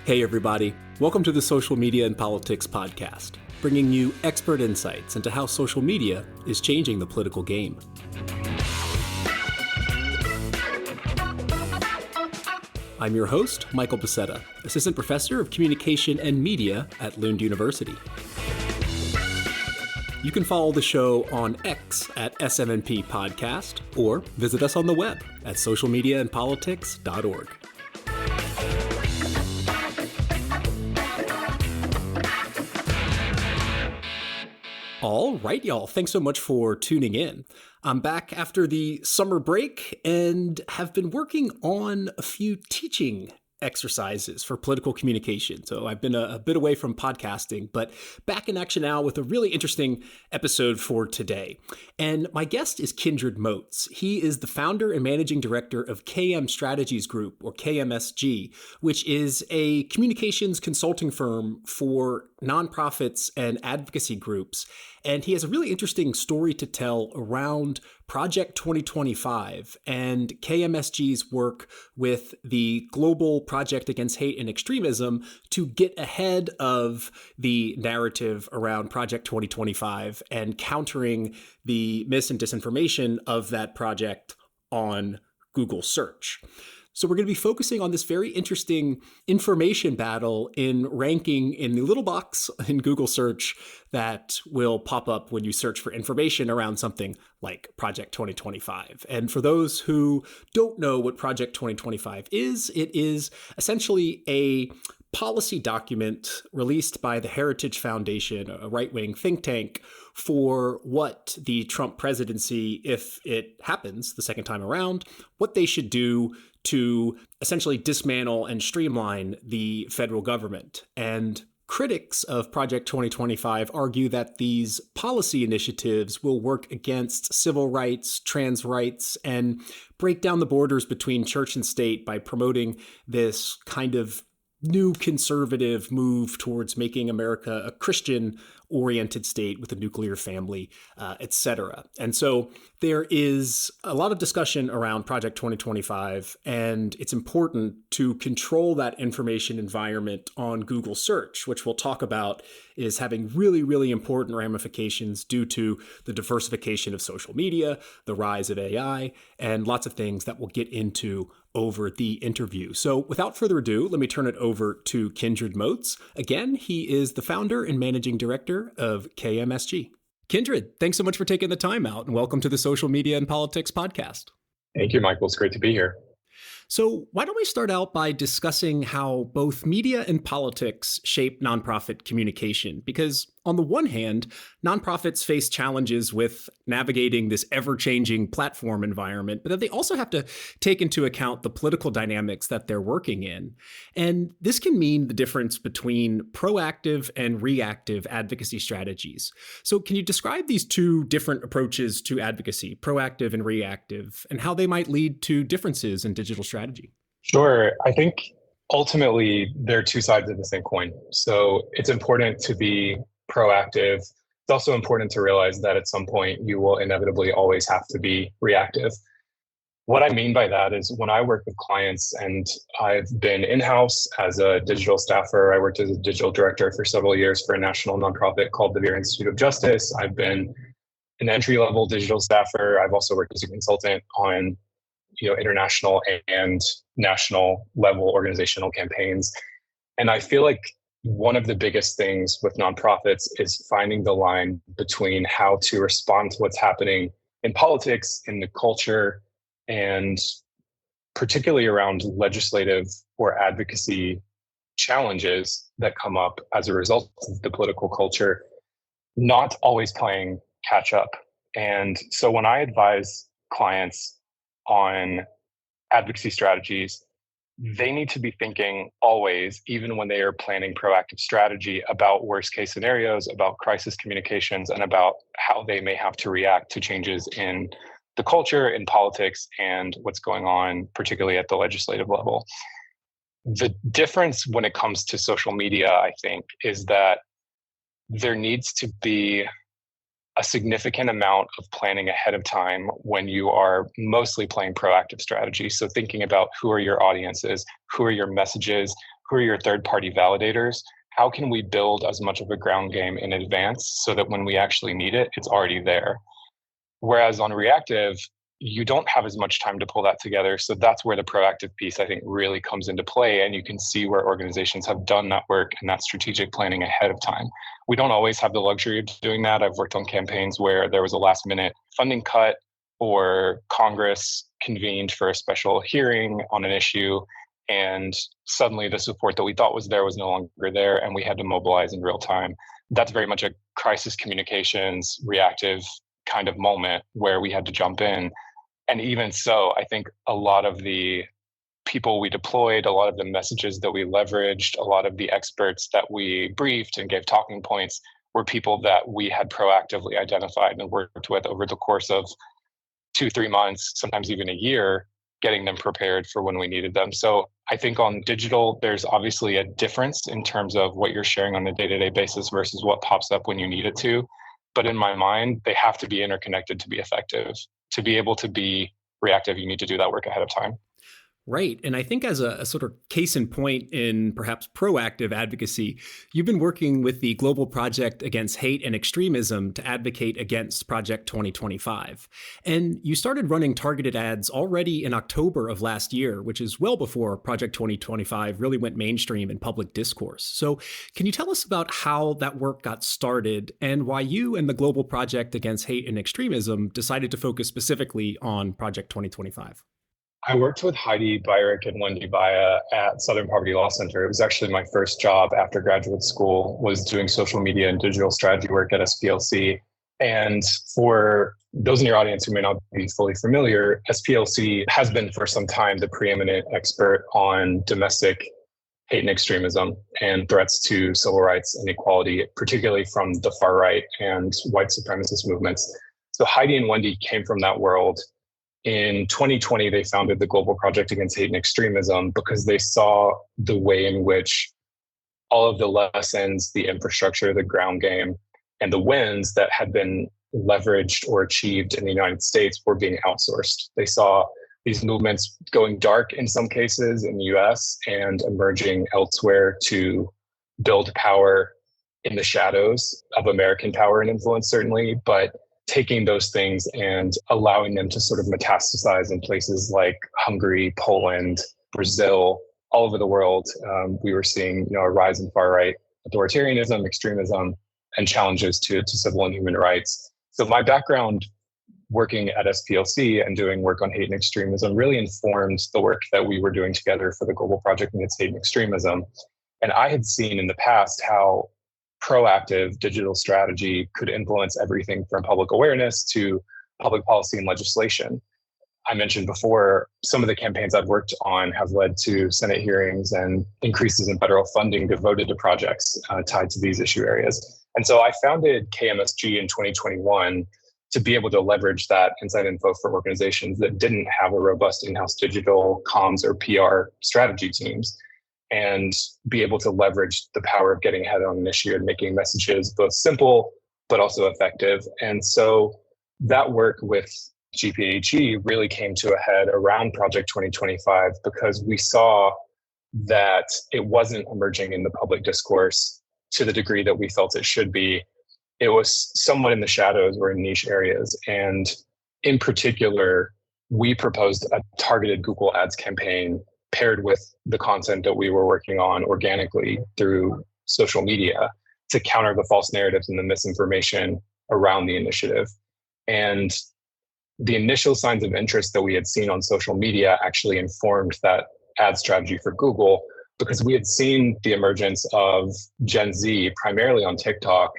Hey everybody, welcome to the Social Media and Politics podcast, bringing you expert insights into how social media is changing the political game. I'm your host, Michael Becerra, Assistant Professor of Communication and Media at Lund University. You can follow the show on X at SMNP Podcast or visit us on the web at socialmediaandpolitics.org. All right, y'all. Thanks so much for tuning in. I'm back after the summer break and have been working on a few teaching exercises for political communication. So I've been a bit away from podcasting, but back in action now with a really interesting episode for today. And my guest is Kindred Motes. He is the founder and managing director of KM Strategies Group, or KMSG, which is a communications consulting firm for nonprofits and advocacy groups. And he has a really interesting story to tell around Project 2025 and KMSG's work with the Global Project Against Hate and Extremism to get ahead of the narrative around Project 2025 and countering the mis and disinformation of that project on Google search. So we're going to be focusing on this very interesting information battle in ranking in the little box in Google search that will pop up when you search for information around something like Project 2025. And for those who don't know what Project 2025 is, it is essentially a policy document released by the Heritage Foundation, a right-wing think tank, for what the Trump presidency, if it happens the second time around, what they should do to essentially dismantle and streamline the federal government. And critics of Project 2025 argue that these policy initiatives will work against civil rights, trans rights, and break down the borders between church and state by promoting this kind of new conservative move towards making America a Christian-oriented state with a nuclear family, etc. And so there is a lot of discussion around Project 2025, and it's important to control that information environment on Google search, which we'll talk about is having really, really important ramifications due to the diversification of social media, the rise of AI, and lots of things that we'll get into over the interview. So without further ado, let me turn it over to Kindred Motes. Again, he is the founder and managing director of KMSG. Kindred, thanks so much for taking the time out, and welcome to the Social Media and Politics podcast. Thank you, Michael. It's great to be here. So why don't we start out by discussing how both media and politics shape nonprofit communication? Because on the one hand, nonprofits face challenges with navigating this ever-changing platform environment, but then they also have to take into account the political dynamics that they're working in. And this can mean the difference between proactive and reactive advocacy strategies. So can you describe these two different approaches to advocacy, proactive and reactive, and how they might lead to differences in digital strategy? Sure. I think ultimately they're two sides of the same coin. So it's important to be proactive. It's also important to realize that at some point you will inevitably always have to be reactive. What I mean by that is when I work with clients, and I've been in-house as a digital staffer, I worked as a digital director for several years for a national nonprofit called the Vera Institute of Justice. I've been an entry-level digital staffer. I've also worked as a consultant on international and national level organizational campaigns. And I feel like one of the biggest things with nonprofits is finding the line between how to respond to what's happening in politics, in the culture, and particularly around legislative or advocacy challenges that come up as a result of the political culture, not always playing catch up. And so when I advise clients on advocacy strategies, they need to be thinking always, even when they are planning proactive strategy, about worst case scenarios, about crisis communications, and about how they may have to react to changes in the culture, in politics, and what's going on, particularly at the legislative level. The difference when it comes to social media, I think, is that there needs to be a significant amount of planning ahead of time when you are mostly playing proactive strategy. So thinking about who are your audiences, who are your messages, who are your third party validators? How can we build as much of a ground game in advance so that when we actually need it, it's already there? Whereas on reactive, you don't have as much time to pull that together. So that's where the proactive piece, I think, really comes into play. And you can see where organizations have done that work and that strategic planning ahead of time. We don't always have the luxury of doing that. I've worked on campaigns where there was a last minute funding cut or Congress convened for a special hearing on an issue. And suddenly the support that we thought was there was no longer there. And we had to mobilize in real time. That's very much a crisis communications reactive kind of moment where we had to jump in. And even so, I think a lot of the people we deployed, a lot of the messages that we leveraged, a lot of the experts that we briefed and gave talking points were people that we had proactively identified and worked with over the course of 2-3 months, sometimes even a year, getting them prepared for when we needed them. So I think on digital, there's obviously a difference in terms of what you're sharing on a day-to-day basis versus what pops up when you need it to. But in my mind, they have to be interconnected to be effective. To be able to be reactive, you need to do that work ahead of time. Right. And I think as a sort of case in point in perhaps proactive advocacy, you've been working with the Global Project Against Hate and Extremism to advocate against Project 2025. And you started running targeted ads already in October of last year, which is well before Project 2025 really went mainstream in public discourse. So can you tell us about how that work got started and why you and the Global Project Against Hate and Extremism decided to focus specifically on Project 2025? I worked with Heidi Bayrick and Wendy Baya at Southern Poverty Law Center. It was actually my first job after graduate school, was doing social media and digital strategy work at SPLC. And for those in your audience who may not be fully familiar, SPLC has been for some time the preeminent expert on domestic hate and extremism and threats to civil rights and equality, particularly from the far right and white supremacist movements. So Heidi and Wendy came from that world. In 2020, they founded the Global Project Against Hate and Extremism because they saw the way in which all of the lessons, the infrastructure, the ground game, and the wins that had been leveraged or achieved in the United States were being outsourced. They saw these movements going dark in some cases in the US and emerging elsewhere to build power in the shadows of American power and influence, certainly, but taking those things and allowing them to sort of metastasize in places like Hungary, Poland, Brazil, all over the world. We were seeing, a rise in far right authoritarianism, extremism, and challenges to civil and human rights. So my background working at SPLC and doing work on hate and extremism really informed the work that we were doing together for the Global Project Against Hate and Extremism. And I had seen in the past how proactive digital strategy could influence everything from public awareness to public policy and legislation. I mentioned before, some of the campaigns I've worked on have led to Senate hearings and increases in federal funding devoted to projects tied to these issue areas. And so I founded KMSG in 2021 to be able to leverage that inside info for organizations that didn't have a robust in-house digital comms or PR strategy teams, and be able to leverage the power of getting ahead on an issue and making messages both simple but also effective. And so that work with GPAG really came to a head around Project 2025 because we saw that it wasn't emerging in the public discourse to the degree that we felt it should be. It was somewhat in the shadows or in niche areas. And in particular, we proposed a targeted Google Ads campaign paired with the content that we were working on organically through social media to counter the false narratives and the misinformation around the initiative. And the initial signs of interest that we had seen on social media actually informed that ad strategy for Google, because we had seen the emergence of Gen Z, primarily on TikTok,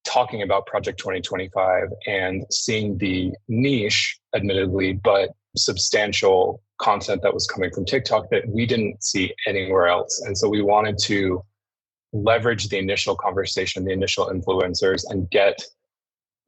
talking about Project 2025 and seeing the niche, admittedly, but substantial content that was coming from TikTok that we didn't see anywhere else. And so we wanted to leverage the initial conversation, the initial influencers, and get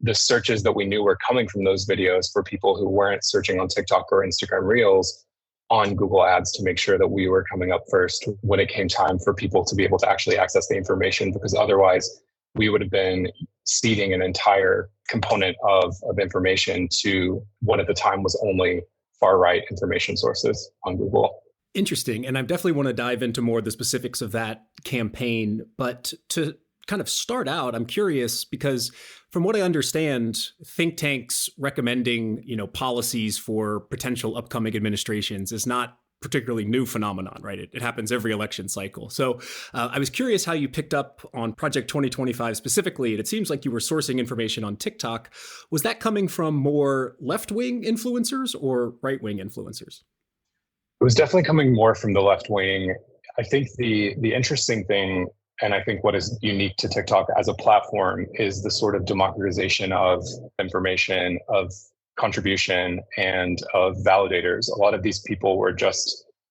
the searches that we knew were coming from those videos for people who weren't searching on TikTok or Instagram Reels on Google Ads to make sure that we were coming up first when it came time for people to be able to actually access the information, because otherwise we would have been seeding an entire component of information to what at the time was only far right information sources on Google. Interesting. And I definitely want to dive into more of the specifics of that campaign. But to kind of start out, I'm curious because from what I understand, think tanks recommending, policies for potential upcoming administrations is not particularly new phenomenon, right? It happens every election cycle. So I was curious how you picked up on Project 2025 specifically. And it seems like you were sourcing information on TikTok. Was that coming from more left-wing influencers or right-wing influencers? It was definitely coming more from the left wing. I think the interesting thing, and I think what is unique to TikTok as a platform, is the sort of democratization of information, of contribution, and of validators. A lot of these people were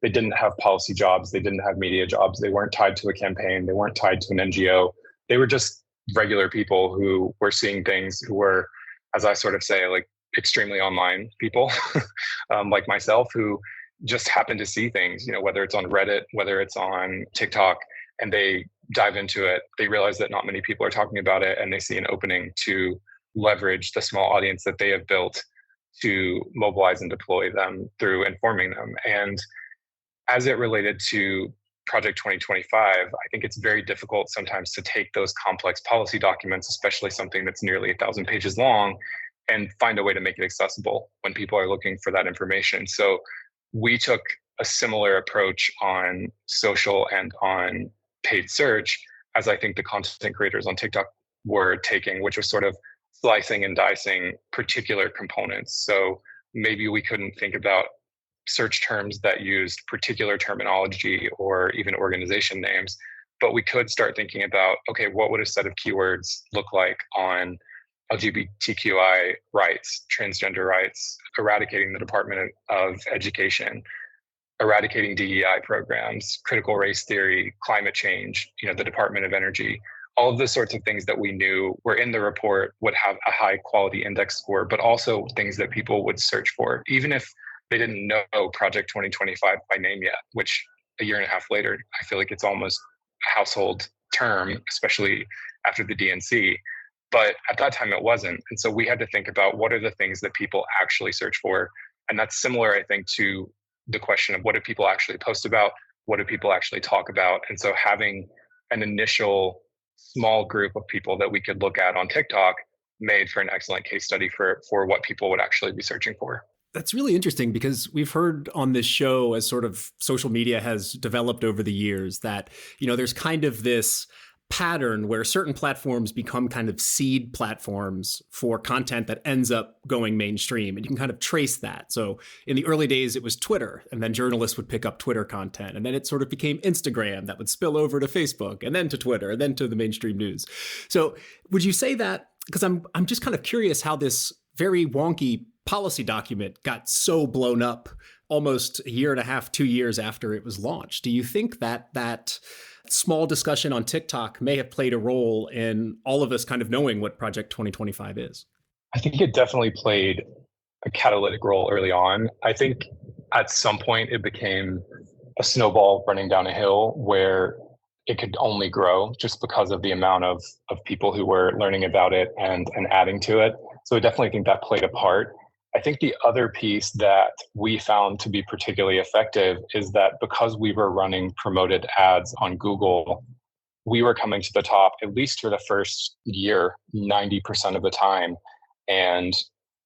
they didn't have policy jobs, they didn't have media jobs, they weren't tied to a campaign, they weren't tied to an NGO. They were just regular people who were seeing things, who were, as I sort of say, like extremely online people, like myself, who just happen to see things, whether it's on Reddit, whether it's on TikTok, and they dive into it. They realize that not many people are talking about it, and they see an opening to leverage the small audience that they have built to mobilize and deploy them through informing them. And as it related to Project 2025, I think it's very difficult sometimes to take those complex policy documents, especially something that's nearly 1,000 pages long, and find a way to make it accessible when people are looking for that information. So we took a similar approach on social and on paid search as I think the content creators on TikTok were taking, which was sort of slicing and dicing particular components. So maybe we couldn't think about search terms that used particular terminology or even organization names, but we could start thinking about, okay, what would a set of keywords look like on LGBTQI rights, transgender rights, eradicating the Department of Education, eradicating DEI programs, critical race theory, climate change, the Department of Energy. All of the sorts of things that we knew were in the report would have a high quality index score, but also things that people would search for, even if they didn't know Project 2025 by name yet, which a year and a half later, I feel like it's almost a household term, especially after the DNC. But at that time, it wasn't. And so we had to think about what are the things that people actually search for. And that's similar, I think, to the question of what do people actually post about? What do people actually talk about? And so having an initial small group of people that we could look at on TikTok made for an excellent case study for what people would actually be searching for. That's really interesting because we've heard on this show, as sort of social media has developed over the years, that, there's kind of this pattern where certain platforms become kind of seed platforms for content that ends up going mainstream. And you can kind of trace that. So in the early days, it was Twitter, and then journalists would pick up Twitter content. And then it sort of became Instagram that would spill over to Facebook, and then to Twitter, and then to the mainstream news. So would you say that, because I'm just kind of curious how this very wonky policy document got so blown up almost a year and a half, 2 years after it was launched. Do you think that small discussion on TikTok may have played a role in all of us kind of knowing what Project 2025 is? I think it definitely played a catalytic role early on. I think at some point it became a snowball running down a hill where it could only grow just because of the amount of people who were learning about it and adding to it. So I definitely think that played a part. I think the other piece that we found to be particularly effective is that because we were running promoted ads on Google, we were coming to the top, at least for the first year, 90% of the time. And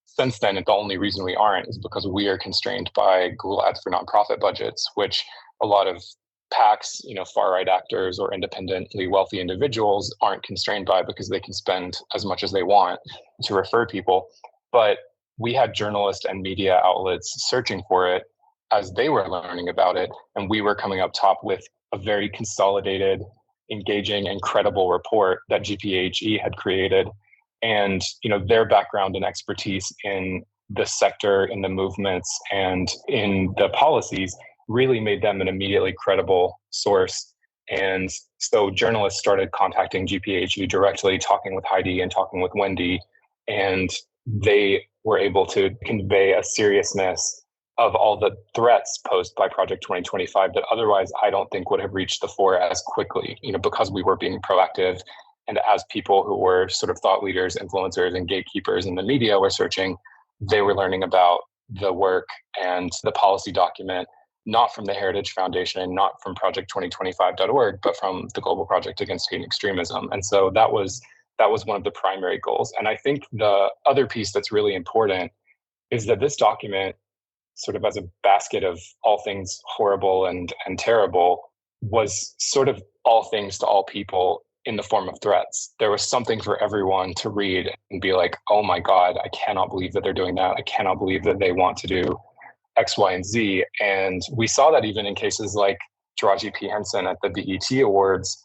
since then, the only reason we aren't is because we are constrained by Google Ads for nonprofit budgets, which a lot of PACs, far-right actors or independently wealthy individuals aren't constrained by because they can spend as much as they want to refer people. But we had journalists and media outlets searching for it as they were learning about it. And we were coming up top with a very consolidated, engaging, and credible report that GPHE had created. And, their background and expertise in the sector, in the movements, and in the policies really made them an immediately credible source. And so journalists started contacting GPHE directly, talking with Heidi and talking with Wendy, and they were able to convey a seriousness of all the threats posed by Project 2025 that otherwise I don't think would have reached the fore as quickly, because we were being proactive. And as people who were sort of thought leaders, influencers, and gatekeepers in the media were searching, they were learning about the work and the policy document not from the Heritage Foundation and not from project2025.org, but from the Global Project Against Hate and Extremism. And so that was one of the primary goals. And I think the other piece that's really important is that this document, sort of as a basket of all things horrible and terrible, was sort of all things to all people in the form of threats. There was something for everyone to read and be like, oh my God, I cannot believe that they're doing that. I cannot believe that they want to do X, Y, and Z. And we saw that even in cases like Taraji P. Henson at the BET Awards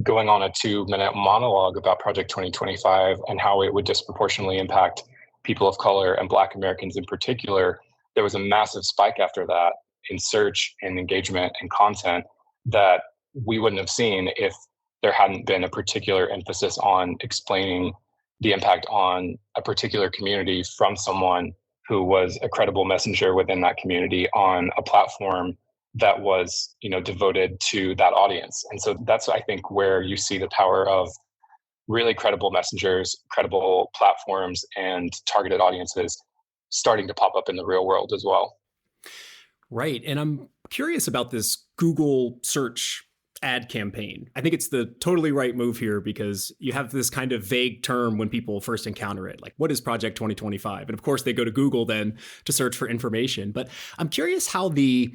going on a 2-minute monologue about Project 2025 and how it would disproportionately impact people of color and Black Americans in particular. There was a massive spike after that in search and engagement and content that we wouldn't have seen if there hadn't been a particular emphasis on explaining the impact on a particular community from someone who was a credible messenger within that community on a platform that was, devoted to that audience. And so that's, I think, where you see the power of really credible messengers, credible platforms, and targeted audiences starting to pop up in the real world as well. Right. And I'm curious about this Google search ad campaign. I think it's the totally right move here because you have this kind of vague term when people first encounter it, like what is Project 2025? And of course they go to Google then to search for information. But I'm curious how the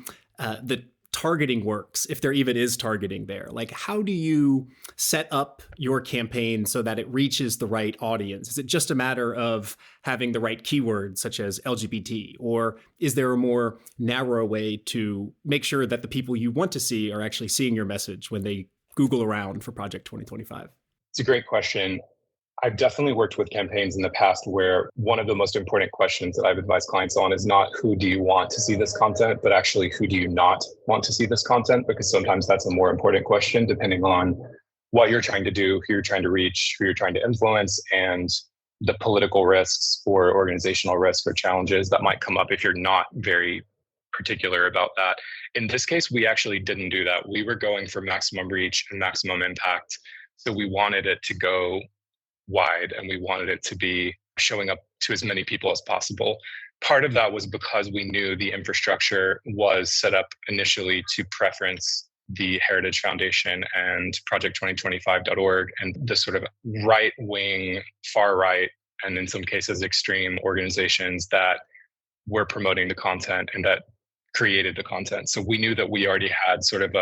targeting works, if there even is targeting there. Like, how do you set up your campaign so that it reaches the right audience? Is it just a matter of having the right keywords such as LGBT? Or is there a more narrow way to make sure that the people you want to see are actually seeing your message when they Google around for Project 2025? It's a great question. I've definitely worked with campaigns in the past where one of the most important questions that I've advised clients on is not who do you want to see this content, but actually who do you not want to see this content? Because sometimes that's a more important question depending on what you're trying to do, who you're trying to reach, who you're trying to influence, and the political risks or organizational risks or challenges that might come up if you're not very particular about that. In this case, we actually didn't do that. We were going for maximum reach and maximum impact. So we wanted it to go wide and we wanted it to be showing up to as many people as possible. Part of that was because we knew the infrastructure was set up initially to preference the Heritage Foundation and project2025.org and the sort of right wing, far right, and in some cases extreme organizations that were promoting the content and that created the content. So we knew that we already had sort of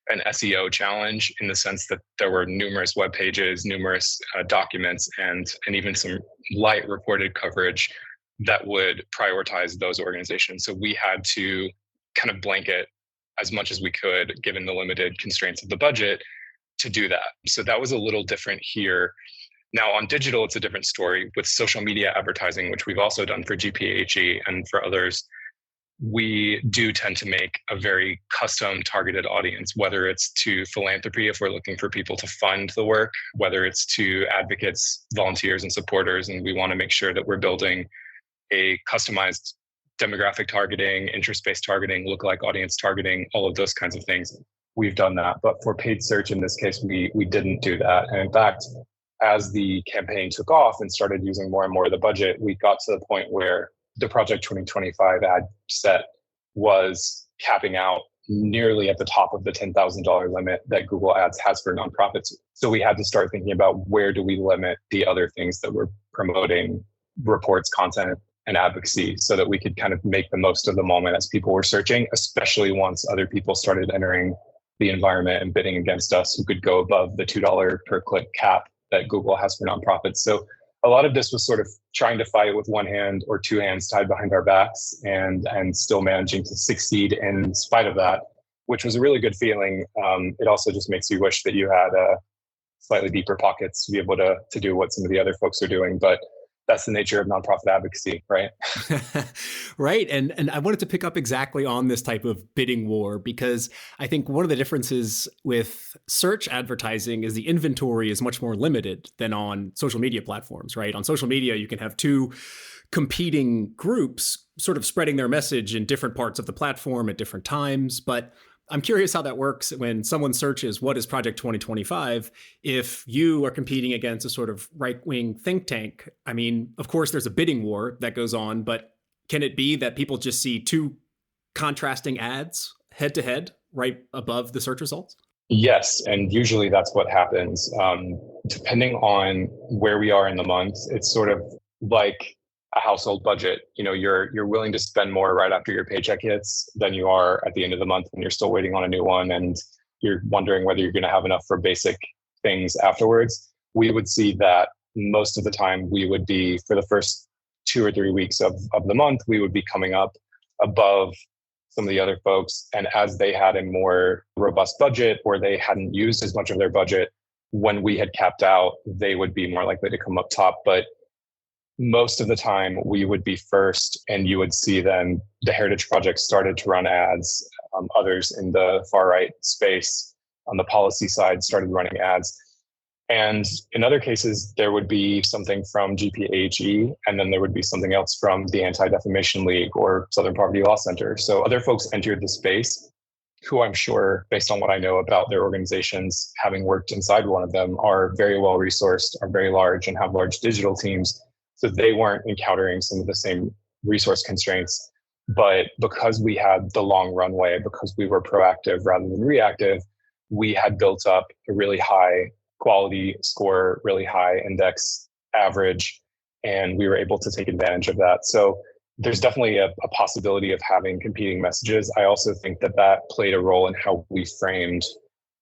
an SEO challenge in the sense that there were numerous web pages, numerous documents, and even some light reported coverage that would prioritize those organizations. So we had to kind of blanket as much as we could, given the limited constraints of the budget, to do that. So that was a little different here. Now on digital, it's a different story. With social media advertising, which we've also done for GPAHE and for others, we do tend to make a very custom targeted audience, whether it's to philanthropy, if we're looking for people to fund the work, whether it's to advocates, volunteers, and supporters. And we want to make sure that we're building a customized demographic targeting, interest-based targeting, lookalike audience targeting, all of those kinds of things. We've done that. But for paid search, in this case, we didn't do that. And in fact, as the campaign took off and started using more and more of the budget, we got to the point where the Project 2025 ad set was capping out nearly at the top of the $10,000 limit that Google Ads has for nonprofits. So we had to start thinking about where do we limit the other things that we're promoting, reports, content, and advocacy, so that we could kind of make the most of the moment as people were searching, especially once other people started entering the environment and bidding against us who could go above the $2 per click cap that Google has for nonprofits. So a lot of this was sort of trying to fight with one hand or two hands tied behind our backs and still managing to succeed in spite of that, which was a really good feeling. It also just makes you wish that you had slightly deeper pockets to be able to do what some of the other folks are doing. But that's the nature of nonprofit advocacy, right? Right. And I wanted to pick up exactly on this type of bidding war, because I think one of the differences with search advertising is the inventory is much more limited than on social media platforms, right? On social media, you can have two competing groups sort of spreading their message in different parts of the platform at different times. But I'm curious how that works when someone searches what is Project 2025 if you are competing against a sort of right-wing think tank. I mean, of course, there's a bidding war that goes on, but can it be that people just see two contrasting ads head to head right above the search results? Yes, and usually that's what happens. Depending on where we are in the month, it's sort of like a household budget. You're willing to spend more right after your paycheck hits than you are at the end of the month when you're still waiting on a new one and you're wondering whether you're going to have enough for basic things afterwards. We would see that most of the time we would be, for the first 2 or 3 weeks of the month, we would be coming up above some of the other folks. And as they had a more robust budget or they hadn't used as much of their budget, when we had capped out, they would be more likely to come up top. But most of the time we would be first, and you would see then the Heritage Project started to run ads. Others in the far right space on the policy side started running ads. And in other cases, there would be something from GPAHE, and then there would be something else from the Anti-Defamation League or Southern Poverty Law Center. So other folks entered the space who I'm sure, based on what I know about their organizations, having worked inside one of them, are very well resourced, are very large, and have large digital teams. So they weren't encountering some of the same resource constraints. But because we had the long runway, because we were proactive rather than reactive, we had built up a really high quality score, really high index average, and we were able to take advantage of that. So there's definitely a possibility of having competing messages. I also think that played a role in how we framed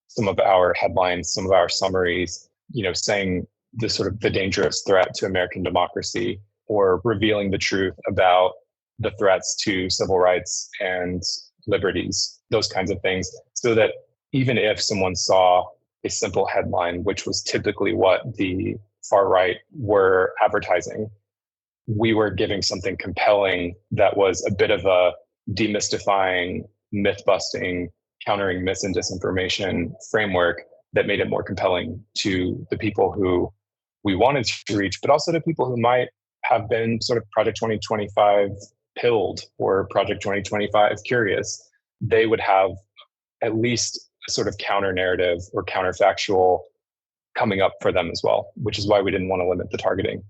some of our headlines, some of our summaries, saying the dangerous threat to American democracy, or revealing the truth about the threats to civil rights and liberties, those kinds of things, so that even if someone saw a simple headline, which was typically what the far right were advertising, we were giving something compelling that was a bit of a demystifying, myth-busting, countering mis and disinformation framework that made it more compelling to the people who we wanted to reach, but also to people who might have been sort of Project 2025 pilled or Project 2025 curious. They would have at least a sort of counter narrative or counterfactual coming up for them as well, which is why we didn't want to limit the targeting.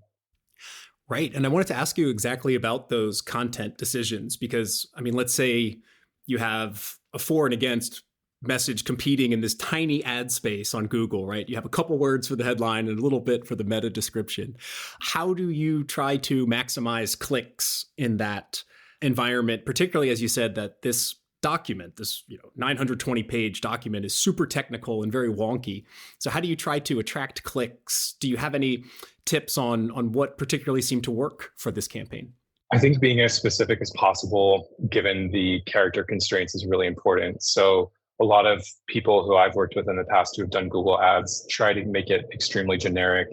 Right. And I wanted to ask you exactly about those content decisions, because, let's say you have a for and against message competing in this tiny ad space on Google, right? You have a couple words for the headline and a little bit for the meta description. How do you try to maximize clicks in that environment, particularly as you said that this document, this 920-page document, is super technical and very wonky. So how do you try to attract clicks? Do you have any tips on what particularly seemed to work for this campaign? I think being as specific as possible, given the character constraints, is really important. So a lot of people who I've worked with in the past who have done Google Ads try to make it extremely generic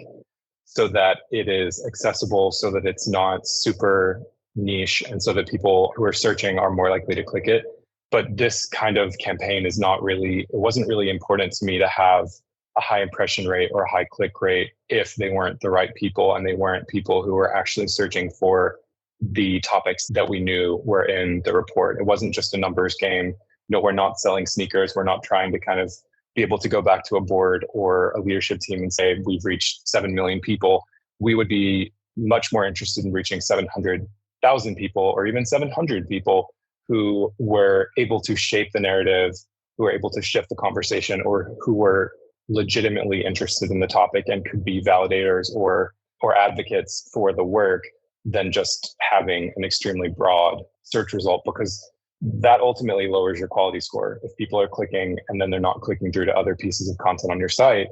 so that it is accessible, so that it's not super niche, and so that people who are searching are more likely to click it. But this kind of campaign it wasn't really important to me to have a high impression rate or a high click rate if they weren't the right people and they weren't people who were actually searching for the topics that we knew were in the report. It wasn't just a numbers game. We're not selling sneakers. We're not trying to kind of be able to go back to a board or a leadership team and say, we've reached 7 million people. We would be much more interested in reaching 700,000 people or even 700 people who were able to shape the narrative, who were able to shift the conversation, or who were legitimately interested in the topic and could be validators or advocates for the work, than just having an extremely broad search result, because that ultimately lowers your quality score. If people are clicking and then they're not clicking through to other pieces of content on your site,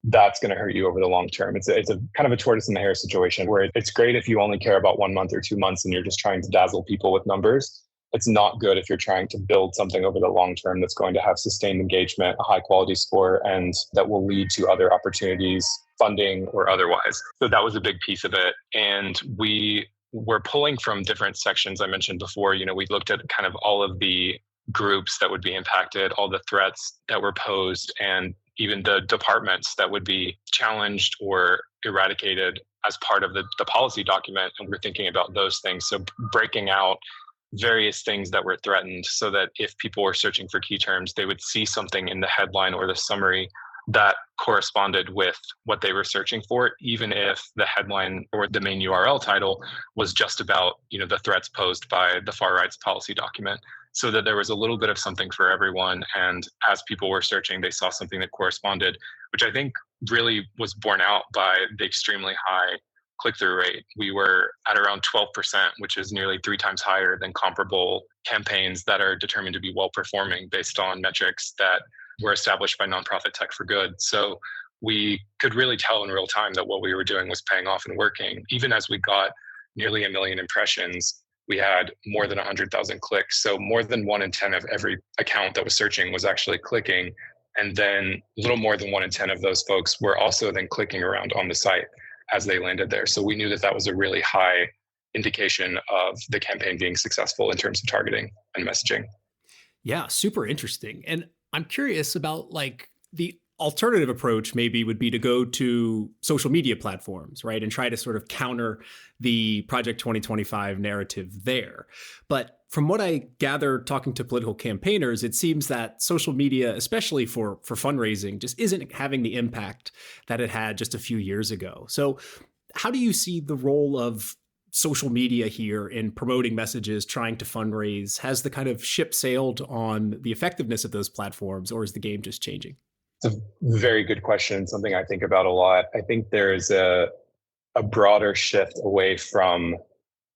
that's going to hurt you over the long term. It's a kind of a tortoise and the hare situation where it's great if you only care about 1 month or 2 months and you're just trying to dazzle people with numbers. It's not good if you're trying to build something over the long term that's going to have sustained engagement, a high quality score, and that will lead to other opportunities, funding or otherwise. So that was a big piece of it. And we were pulling from different sections I mentioned before. We looked at kind of all of the groups that would be impacted, all the threats that were posed, and even the departments that would be challenged or eradicated as part of the policy document. And we're thinking about those things. So breaking out various things that were threatened so that if people were searching for key terms, they would see something in the headline or the summary that corresponded with what they were searching for, even if the headline or the main URL title was just about, the threats posed by the far right's policy document. so that there was a little bit of something for everyone. And as people were searching, they saw something that corresponded, which I think really was borne out by the extremely high click-through rate. We were at around 12%, which is nearly 3 times higher than comparable campaigns that are determined to be well-performing based on metrics that were established by nonprofit Tech for Good. So we could really tell in real time that what we were doing was paying off and working. Even as we got nearly 1 million impressions, we had more than 100,000 clicks. So more than 1 in 10 of every account that was searching was actually clicking. And then a little more than 1 in 10 of those folks were also then clicking around on the site as they landed there. So we knew that that was a really high indication of the campaign being successful in terms of targeting and messaging. Yeah, super interesting. And I'm curious about like the alternative approach maybe would be to go to social media platforms, right? And try to sort of counter the Project 2025 narrative there. But from what I gather talking to political campaigners, it seems that social media, especially for fundraising, just isn't having the impact that it had just a few years ago. So how do you see the role of social media here in promoting messages, trying to fundraise? Has the kind of ship sailed on the effectiveness of those platforms, or is the game just changing? It's a very good question, something I think about a lot. I think there's a broader shift away from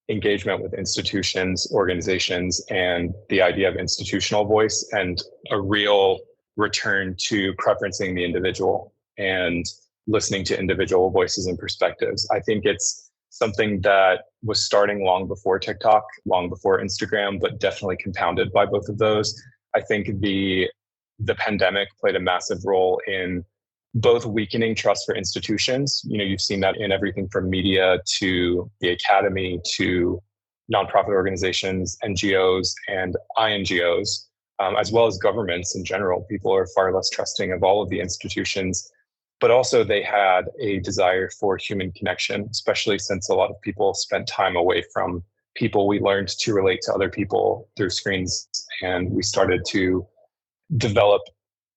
engagement with institutions, organizations, and the idea of institutional voice, and a real return to preferencing the individual and listening to individual voices and perspectives. I think it's something that was starting long before TikTok, long before Instagram, but definitely compounded by both of those. I think the pandemic played a massive role in both weakening trust for institutions. You know, you've seen that in everything from media to the academy to nonprofit organizations, NGOs, and INGOs, as well as governments in general. People are far less trusting of all of the institutions, but also they had a desire for human connection, especially since a lot of people spent time away from people. We learned to relate to other people through screens, and we started to develop,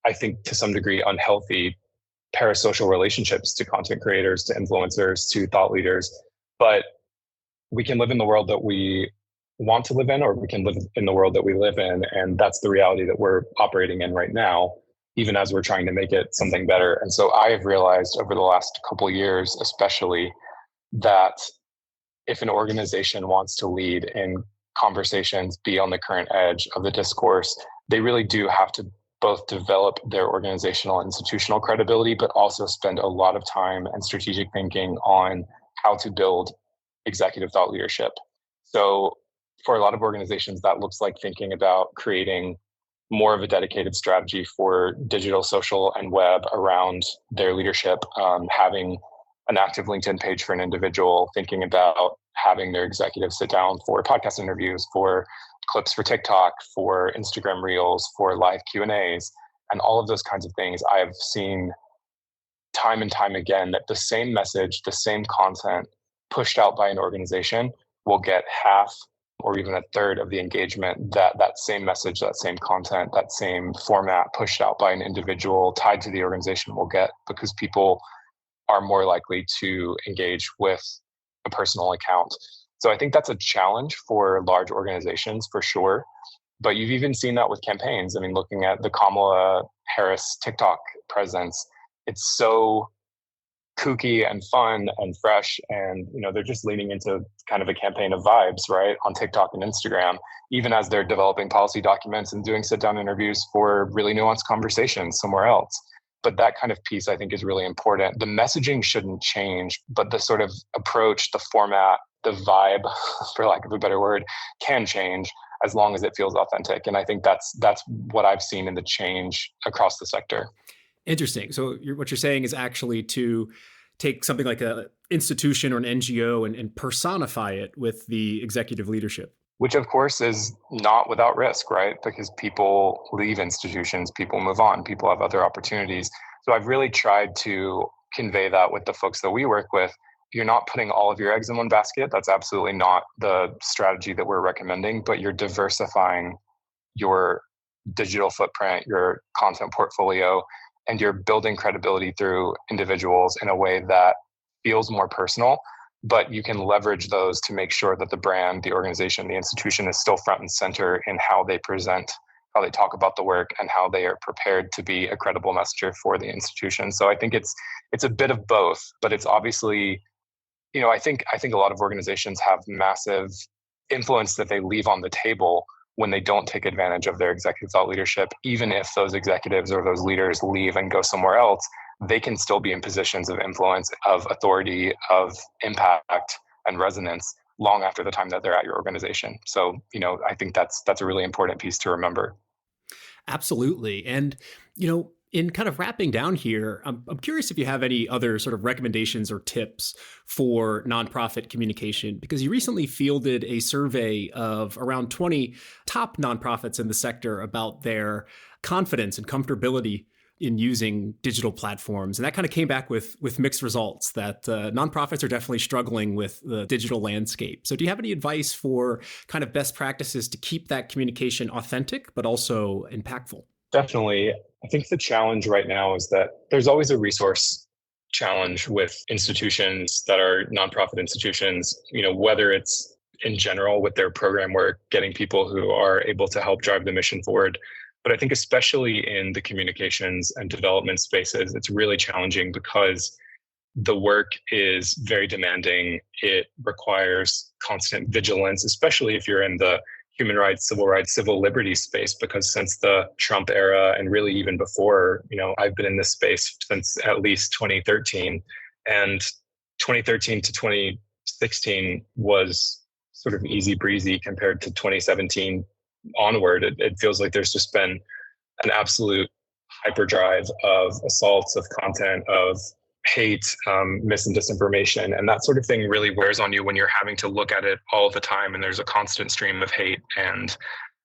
I think, to some degree, unhealthy parasocial relationships to content creators, to influencers, to thought leaders. But we can live in the world that we want to live in, or we can live in the world that we live in. And that's the reality that we're operating in right now, even as we're trying to make it something better. And so I have realized over the last couple of years, especially, that if an organization wants to lead in conversations, be on the current edge of the discourse, they really do have to both develop their organizational and institutional credibility, but also spend a lot of time and strategic thinking on how to build executive thought leadership. So for a lot of organizations, that looks like thinking about creating more of a dedicated strategy for digital, social, and web around their leadership, having an active LinkedIn page for an individual, thinking about having their executives sit down for podcast interviews, for clips for TikTok, for Instagram Reels, for live Q&As, and all of those kinds of things. I've seen time and time again that the same message, the same content pushed out by an organization will get half or even a third of the engagement that that same message, that same content, that same format pushed out by an individual tied to the organization will get, because people are more likely to engage with a personal account. So I think that's a challenge for large organizations for sure. But you've even seen that with campaigns. I mean, looking at the Kamala Harris TikTok presence, it's so kooky and fun and fresh. And, you know, they're just leaning into kind of a campaign of vibes, right, on TikTok and Instagram, even as they're developing policy documents and doing sit-down interviews for really nuanced conversations somewhere else. But that kind of piece, I think, is really important. The messaging shouldn't change, but the sort of approach, the format, the vibe, for lack of a better word, can change as long as it feels authentic. And I think that's what I've seen in the change across the sector. Interesting. So what you're saying is actually to take something like an institution or an NGO and personify it with the executive leadership. Which, of course, is not without risk, right? Because people leave institutions, people move on, people have other opportunities. So I've really tried to convey that with the folks that we work with. You're not putting all of your eggs in one basket. That's absolutely not the strategy that we're recommending, but you're diversifying your digital footprint, your content portfolio, and you're building credibility through individuals in a way that feels more personal, but you can leverage those to make sure that the brand, the organization, the institution is still front and center in how they present, how they talk about the work, and how they are prepared to be a credible messenger for the institution. So I think it's a bit of both, but it's obviously, I think a lot of organizations have massive influence that they leave on the table when they don't take advantage of their executive thought leadership. Even if those executives or those leaders leave and go somewhere else, they can still be in positions of influence, of authority, of impact and resonance long after the time that they're at your organization. So, I think that's a really important piece to remember. Absolutely. And, in kind of wrapping down here, I'm curious if you have any other sort of recommendations or tips for nonprofit communication, because you recently fielded a survey of around 20 top nonprofits in the sector about their confidence and comfortability in using digital platforms. And that kind of came back with mixed results, that nonprofits are definitely struggling with the digital landscape. So do you have any advice for kind of best practices to keep that communication authentic, but also impactful? Definitely. I think the challenge right now is that there's always a resource challenge with institutions that are nonprofit institutions, whether it's in general with their program work, getting people who are able to help drive the mission forward. But I think especially in the communications and development spaces, it's really challenging because the work is very demanding. It requires constant vigilance, especially if you're in the human rights, civil liberties space, because since the Trump era and really even before, I've been in this space since at least 2013. And 2013 to 2016 was sort of easy breezy compared to 2017 onward. It feels like there's just been an absolute hyperdrive of assaults, of content, of hate, mis and disinformation, and that sort of thing really wears on you when you're having to look at it all the time and there's a constant stream of hate and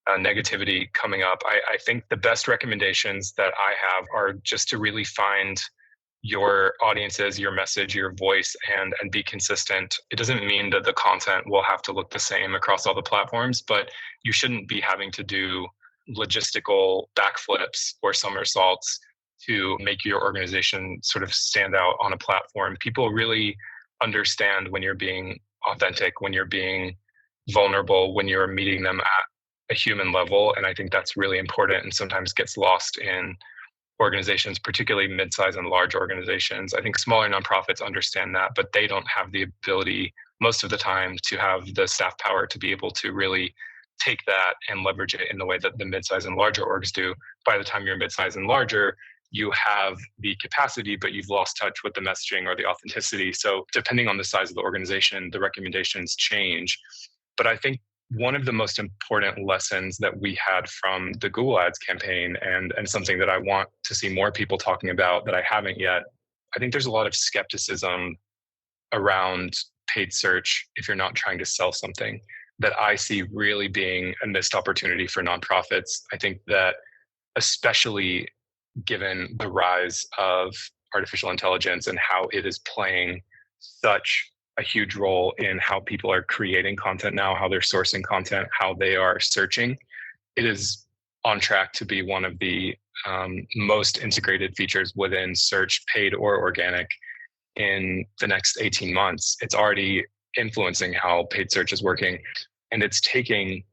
negativity coming up. I think the best recommendations that I have are just to really find your audiences, your message, your voice, and be consistent. It doesn't mean that the content will have to look the same across all the platforms, but you shouldn't be having to do logistical backflips or somersaults to make your organization sort of stand out on a platform. People really understand when you're being authentic, when you're being vulnerable, when you're meeting them at a human level. And I think that's really important and sometimes gets lost in organizations, particularly mid-size and large organizations. I think smaller nonprofits understand that, but they don't have the ability most of the time to have the staff power to be able to really take that and leverage it in the way that the mid-size and larger orgs do. By the time you're mid-size and larger, you have the capacity, but you've lost touch with the messaging or the authenticity. So depending on the size of the organization, the recommendations change. But I think one of the most important lessons that we had from the Google Ads campaign, and something that I want to see more people talking about that I haven't yet, I think there's a lot of skepticism around paid search if you're not trying to sell something, that I see really being a missed opportunity for nonprofits. I think that especially given the rise of artificial intelligence and how it is playing such a huge role in how people are creating content now, how they're sourcing content, how they are searching, it is on track to be one of the most integrated features within search, paid or organic, in the next 18 months. It's already influencing how paid search is working. And it's taking,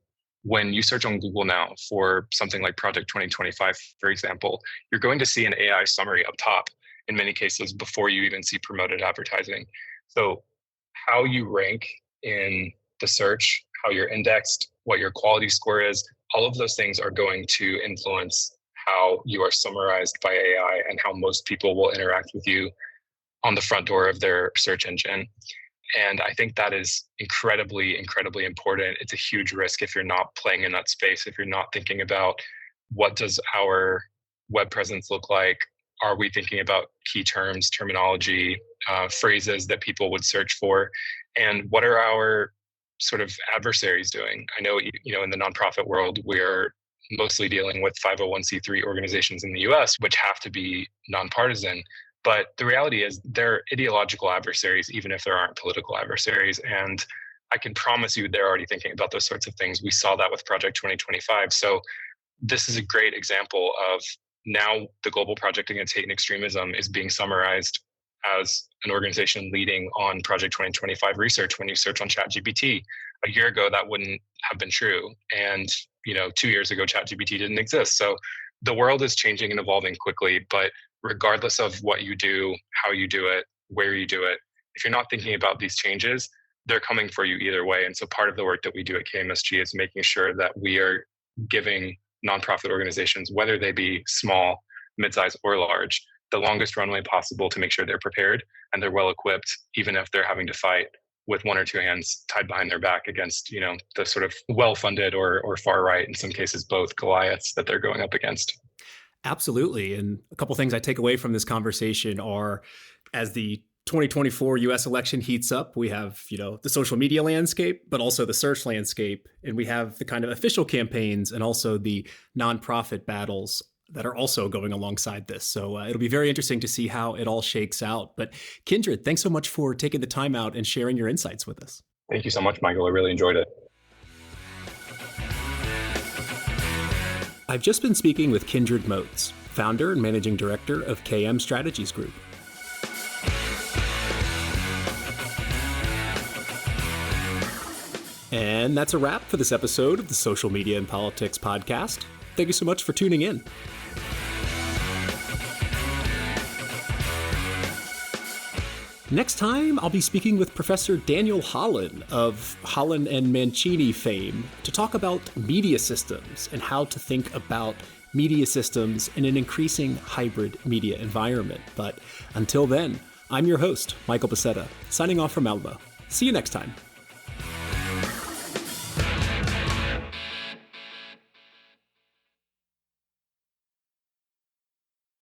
when you search on Google now for something like Project 2025, for example, you're going to see an AI summary up top in many cases before you even see promoted advertising. So how you rank in the search, how you're indexed, what your quality score is, all of those things are going to influence how you are summarized by AI and how most people will interact with you on the front door of their search engine. And I think that is incredibly, incredibly important. It's a huge risk if you're not playing in that space, if you're not thinking about what does our web presence look like? Are we thinking about key terms, terminology, phrases that people would search for? And what are our sort of adversaries doing? I know, in the nonprofit world, we're mostly dealing with 501c3 organizations in the US, which have to be nonpartisan. But the reality is they're ideological adversaries, even if there aren't political adversaries. And I can promise you they're already thinking about those sorts of things. We saw that with Project 2025. So this is a great example of now the Global Project Against Hate and Extremism is being summarized as an organization leading on Project 2025 research. When you search on ChatGPT, a year ago that wouldn't have been true, and 2 years ago ChatGPT didn't exist. So the world is changing and evolving quickly. But regardless of what you do, how you do it, where you do it, if you're not thinking about these changes, they're coming for you either way. And so part of the work that we do at KMSG is making sure that we are giving nonprofit organizations, whether they be small, mid-sized, or large, the longest runway possible to make sure they're prepared and they're well equipped, even if they're having to fight with one or two hands tied behind their back against, the sort of well-funded or far right, in some cases, both Goliaths that they're going up against. Absolutely. And a couple things I take away from this conversation are, as the 2024 US election heats up, we have, the social media landscape, but also the search landscape. And we have the kind of official campaigns and also the nonprofit battles that are also going alongside this. So it'll be very interesting to see how it all shakes out. But Kindred, thanks so much for taking the time out and sharing your insights with us. Thank you so much, Michael. I really enjoyed it. I've just been speaking with Kindred Motes, founder and managing director of KM Strategies Group. And that's a wrap for this episode of the Social Media and Politics podcast. Thank you so much for tuning in. Next time, I'll be speaking with Professor Daniel Holland of Holland and Mancini fame to talk about media systems and how to think about media systems in an increasing hybrid media environment. But until then, I'm your host, Michael Becerra, signing off from Alba. See you next time.